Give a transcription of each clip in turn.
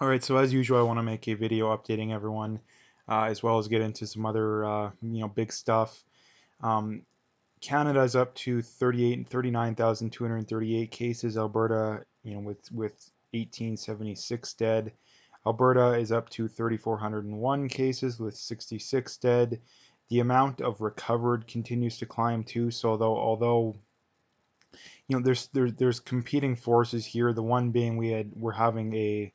All right, so as usual, I want to make a video updating everyone, as well as get into some other, big stuff. Um, Canada is up to 39,238 cases. Alberta, with 1876 dead. Alberta is up to 3,401 cases with 66 dead. The amount of recovered continues to climb too. So although there's competing forces here. The one being we're having a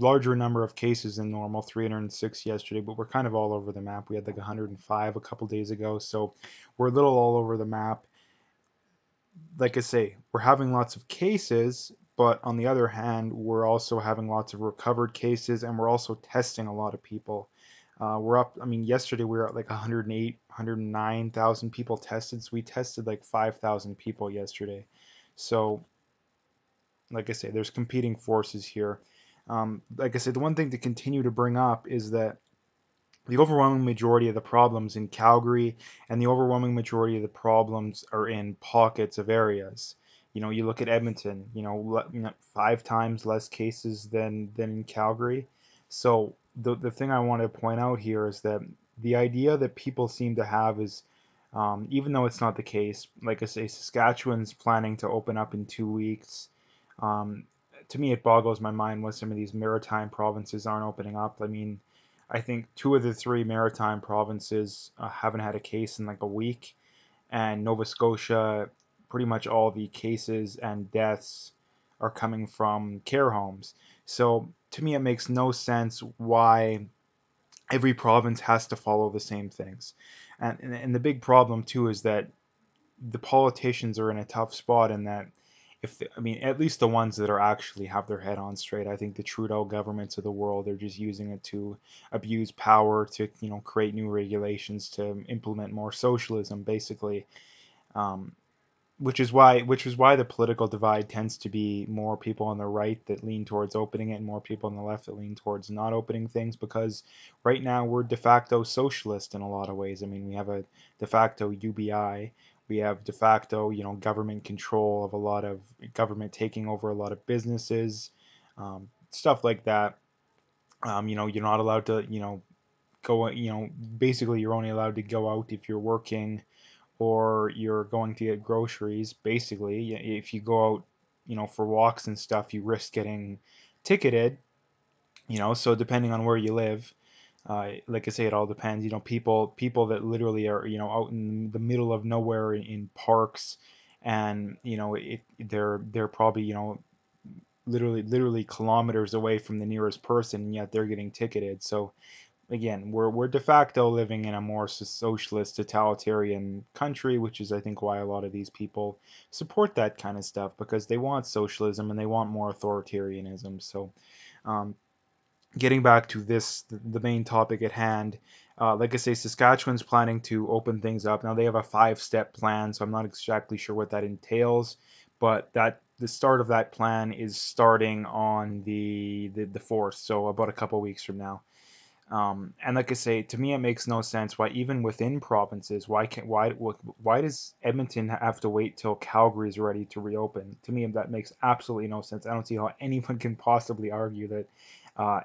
larger number of cases than normal, 306 yesterday, but we're kind of all over the map. We had like 105 a couple days ago, so we're a little all over the map. Like I say, we're having lots of cases, but on the other hand, we're also having lots of recovered cases, and we're also testing a lot of people. We're up, I mean, yesterday we were at like 108, 109,000 people tested, so we tested like 5,000 people yesterday. So, like I say, there's competing forces here. Like I said, the one thing to continue to bring up is that the overwhelming majority of the problems in Calgary and the overwhelming majority of the problems are in pockets of areas. You look at Edmonton, 5 times less cases than in Calgary. So the thing I want to point out here is that the idea that people seem to have is, even though it's not the case, like I say, Saskatchewan's planning to open up in 2 weeks. Um, to me, it boggles my mind why some of these maritime provinces aren't opening up. I mean, I think two of the three maritime provinces haven't had a case in like a week, and Nova Scotia, pretty much all the cases and deaths are coming from care homes. So to me, it makes no sense why every province has to follow the same things. And the big problem too is that the politicians are in a tough spot in that I mean, at least the ones that are actually have their head on straight. I think the Trudeau governments of the world are just using it to abuse power to, create new regulations to implement more socialism, basically. Um, which is why the political divide tends to be more people on the right that lean towards opening it and more people on the left that lean towards not opening things, because right now we're de facto socialist in a lot of ways. I mean, we have a de facto UBI, we have de facto, government control of a lot of government taking over a lot of businesses, stuff like that. You're not allowed to, go, basically you're only allowed to go out if you're working or you're going to get groceries. Basically, if you go out, for walks and stuff, you risk getting ticketed. So depending on where you live, like I say, it all depends. People that literally are, out in the middle of nowhere in parks, and they're probably, literally kilometers away from the nearest person, and yet they're getting ticketed. So again, we're de facto living in a more socialist, totalitarian country, which is, I think, why a lot of these people support that kind of stuff, because they want socialism and they want more authoritarianism. So, um, getting back to the main topic at hand, like I say, Saskatchewan's planning to open things up. Now they have a 5-step plan, so I'm not exactly sure what that entails, but that the start of that plan is starting on the 4th, so about a couple weeks from now. And like I say, to me, it makes no sense why even within provinces, why does Edmonton have to wait till Calgary is ready to reopen? To me, that makes absolutely no sense. I don't see how anyone can possibly argue that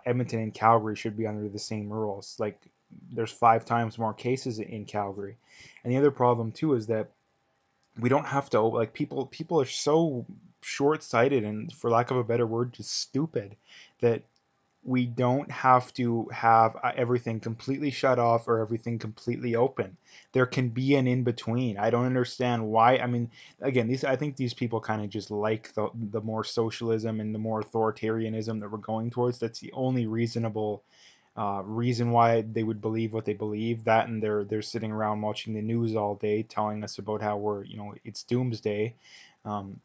Edmonton and Calgary should be under the same rules. Like, there's 5 times more cases in Calgary, and the other problem too is that we don't have to, like, people are so short-sighted and, for lack of a better word, just stupid, that we don't have to have everything completely shut off or everything completely open. There can be an in between. I don't understand why. I mean, again, I think these people kind of just like the more socialism and the more authoritarianism that we're going towards. That's the only reasonable reason why they would believe what they believe. That, and they're sitting around watching the news all day, telling us about how it's doomsday. Um,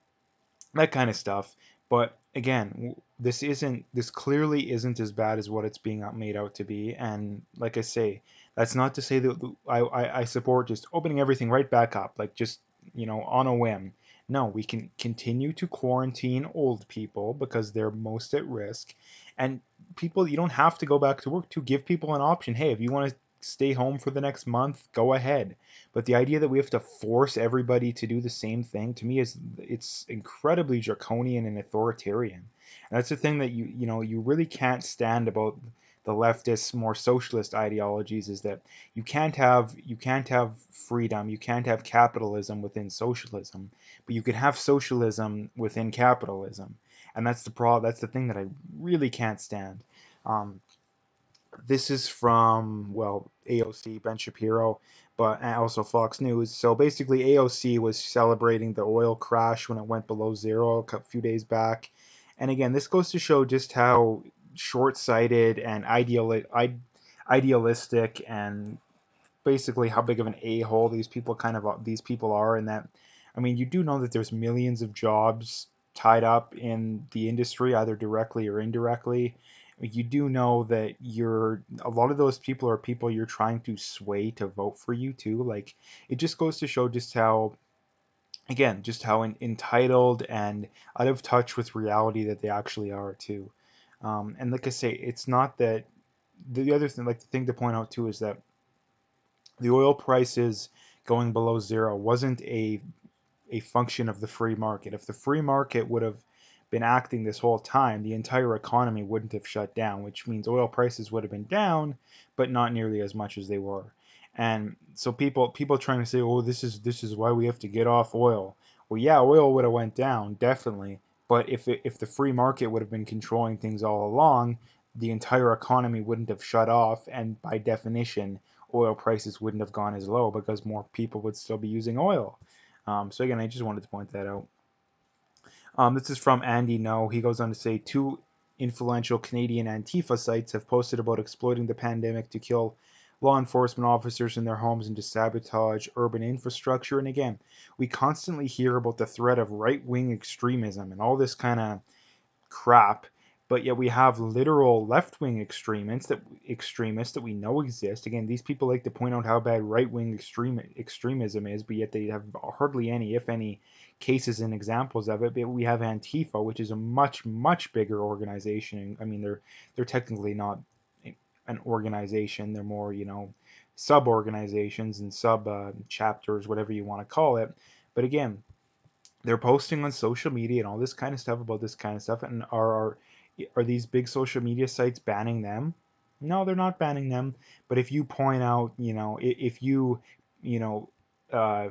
that kind of stuff. But again, this clearly isn't as bad as what it's being made out to be. And like I say, that's not to say that I support just opening everything right back up, like, just, on a whim. No, we can continue to quarantine old people because they're most at risk, and people, you don't have to go back to work, to give people an option. Hey, if you want to stay home for the next month, go ahead. But the idea that we have to force everybody to do the same thing, to me, is it's incredibly draconian and authoritarian. And that's the thing that you really can't stand about the leftist, more socialist ideologies, is that you can't have freedom, you can't have capitalism within socialism, but you can have socialism within capitalism. And that's the problem. That's the thing that I really can't stand. Um, this is from, well, AOC, Ben Shapiro, but also Fox News. So basically, AOC was celebrating the oil crash when it went below zero a few days back. And again, this goes to show just how short-sighted and idealistic, and basically how big of an a-hole these people are. And that, I mean, you do know that there's millions of jobs tied up in the industry, either directly or indirectly. You do know that a lot of those people are people you're trying to sway to vote for you too. Like, it just goes to show just how, again, just how entitled and out of touch with reality that they actually are too. And like I say, it's not that the other thing, like the thing to point out too, is that the oil prices going below zero wasn't a function of the free market. If the free market would have been acting this whole time, the entire economy wouldn't have shut down, which means oil prices would have been down, but not nearly as much as they were. And so people trying to say, oh, this is why we have to get off oil. Well, yeah, oil would have went down definitely, but if the free market would have been controlling things all along, the entire economy wouldn't have shut off, and by definition, oil prices wouldn't have gone as low because more people would still be using oil. So again, I just wanted to point that out. This is from Andy No. He goes on to say two influential Canadian Antifa sites have posted about exploiting the pandemic to kill law enforcement officers in their homes and to sabotage urban infrastructure. And again, we constantly hear about the threat of right wing extremism and all this kind of crap, but yet we have literal left-wing extremists that we know exist. Again, these people like to point out how bad right-wing extremism is, but yet they have hardly any, if any, cases and examples of it. But we have Antifa, which is a much, much bigger organization. I mean, they're technically not an organization; they're more, sub-organizations and sub chapters, whatever you want to call it. But again, they're posting on social media and all this kind of stuff about this kind of stuff. And are these big social media sites banning them? No, they're not banning them. But if you point out, if you know uh,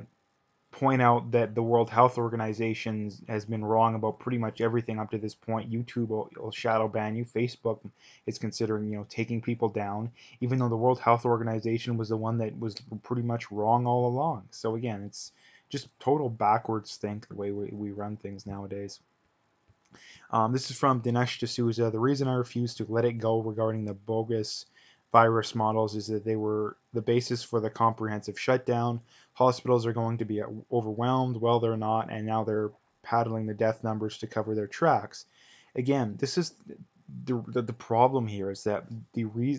point out that the World Health Organization has been wrong about pretty much everything up to this point, YouTube will shadow ban you. Facebook is considering, taking people down, even though the World Health Organization was the one that was pretty much wrong all along. So again, it's just total backwards think the way we run things nowadays. This is from Dinesh D'Souza. The reason I refuse to let it go regarding the bogus virus models is that they were the basis for the comprehensive shutdown. Hospitals are going to be overwhelmed. Well, they're not, and now they're paddling the death numbers to cover their tracks. Again, this is the problem here, is that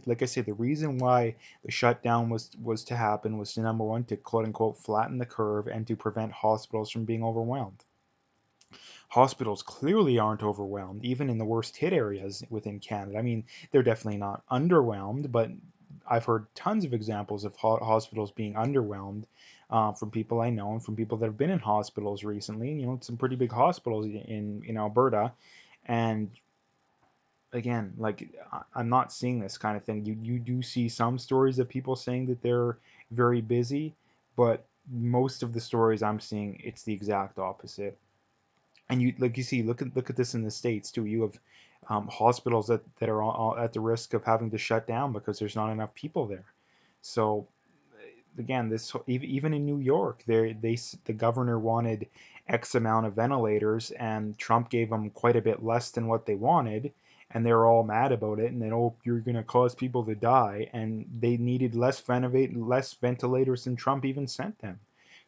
like I say, the reason why the shutdown was to happen was to, number one, to quote unquote flatten the curve and to prevent hospitals from being overwhelmed. Hospitals clearly aren't overwhelmed, even in the worst hit areas within Canada. I mean, they're definitely not underwhelmed, but I've heard tons of examples of hospitals being underwhelmed, from people I know and from people that have been in hospitals recently. Some pretty big hospitals in Alberta. And again, like, I'm not seeing this kind of thing. You do see some stories of people saying that they're very busy, but most of the stories I'm seeing, it's the exact opposite. And you see, look at this in the States too. You have hospitals that are all at the risk of having to shut down because there's not enough people there. So again, this even in New York, the governor wanted X amount of ventilators, and Trump gave them quite a bit less than what they wanted, and they were all mad about it. And then, oh, you're gonna cause people to die, and they needed less ventilators than Trump even sent them.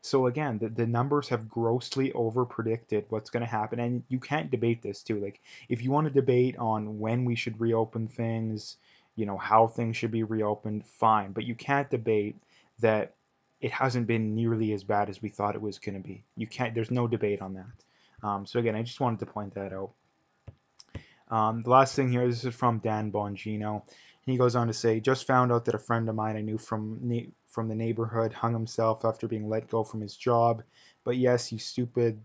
So again, the numbers have grossly over predicted what's going to happen, and you can't debate this too. Like, if you want to debate on when we should reopen things, how things should be reopened, fine, but you can't debate that it hasn't been nearly as bad as we thought it was going to be. You can't. There's no debate on that. So again, I just wanted to point that out. The last thing here, this is from Dan Bongino. He goes on to say, just found out that a friend of mine I knew from the neighborhood hung himself after being let go from his job. But yes, you stupid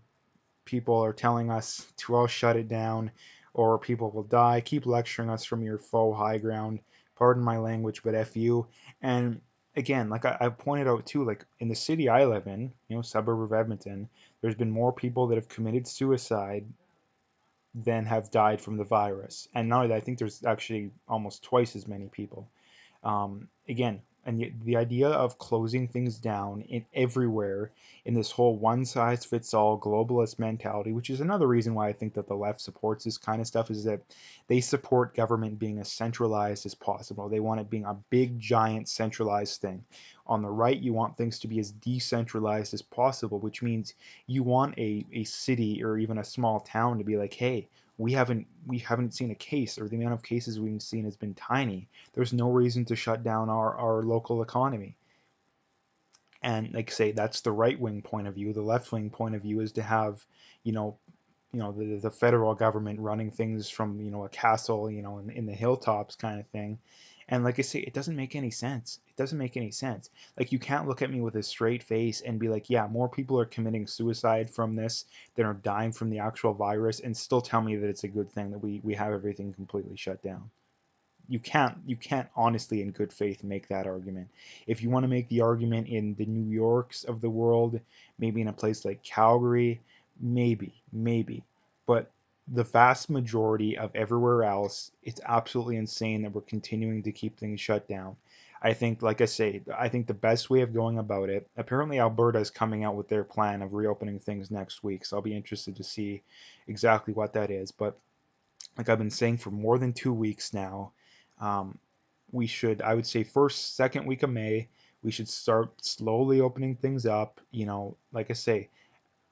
people are telling us to all shut it down or people will die. Keep lecturing us from your faux high ground. Pardon my language, but F you. And again, like I pointed out too, like in the city I live in, suburb of Edmonton, there's been more people that have committed suicide than have died from the virus. And not only that, I think there's actually almost twice as many people. Again, and the idea of closing things down in everywhere in this whole one size fits all globalist mentality, which is another reason why I think that the left supports this kind of stuff, is that they support government being as centralized as possible. They want it being a big, giant, centralized thing. On the right, you want things to be as decentralized as possible, which means you want a city or even a small town to be like, hey, we haven't seen a case, or the amount of cases we've seen has been tiny. There's no reason to shut down our local economy. And like I say, that's the right wing point of view. The left wing point of view is to have, you know, the federal government running things from a castle, in the hilltops kind of thing. And like I say, it doesn't make any sense. It doesn't make any sense. Like, you can't look at me with a straight face and be like, yeah, more people are committing suicide from this than are dying from the actual virus, and still tell me that it's a good thing that we have everything completely shut down. You can't honestly in good faith make that argument. If you want to make the argument in the New Yorks of the world, maybe in a place like Calgary, maybe. But the vast majority of everywhere else, it's absolutely insane that we're continuing to keep things shut down. I think, like I say, I think the best way of going about it, apparently Alberta is coming out with their plan of reopening things next week, so I'll be interested to see exactly what that is. But like I've been saying for more than 2 weeks now, um, we should, I would say, first, second week of May, we should start slowly opening things up. Like I say,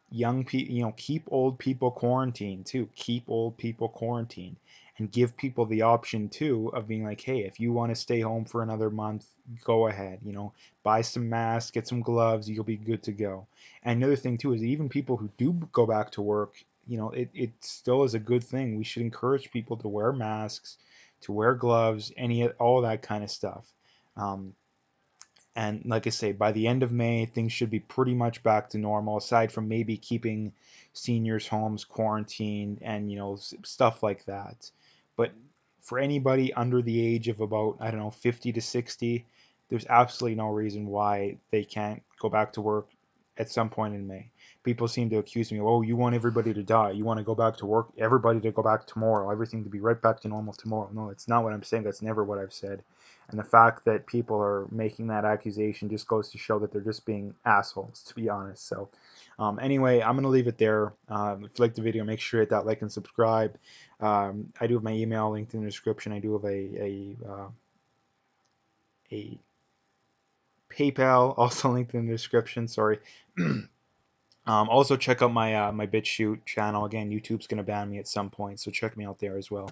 young people, keep old people quarantined too. Keep old people quarantined and give people the option too of being like, hey, if you want to stay home for another month, go ahead. Buy some masks, get some gloves, you'll be good to go. And another thing too is even people who do go back to work, it still is a good thing. We should encourage people to wear masks, to wear gloves, all that kind of stuff. Um, and like I say, by the end of May, things should be pretty much back to normal, aside from maybe keeping seniors' homes quarantined and, stuff like that. But for anybody under the age of about, I don't know, 50 to 60, there's absolutely no reason why they can't go back to work at some point in May. People seem to accuse me, oh, you want everybody to die. You want to go back to work, everybody to go back tomorrow, everything to be right back to normal tomorrow. No, it's not what I'm saying. That's never what I've said. And the fact that people are making that accusation just goes to show that they're just being assholes, to be honest. So, anyway, I'm going to leave it there. If you like the video, make sure to hit that like and subscribe. I do have my email linked in the description. I do have a PayPal also linked in the description. Sorry. Also check out my BitChute channel. Again, YouTube's going to ban me at some point, so check me out there as well.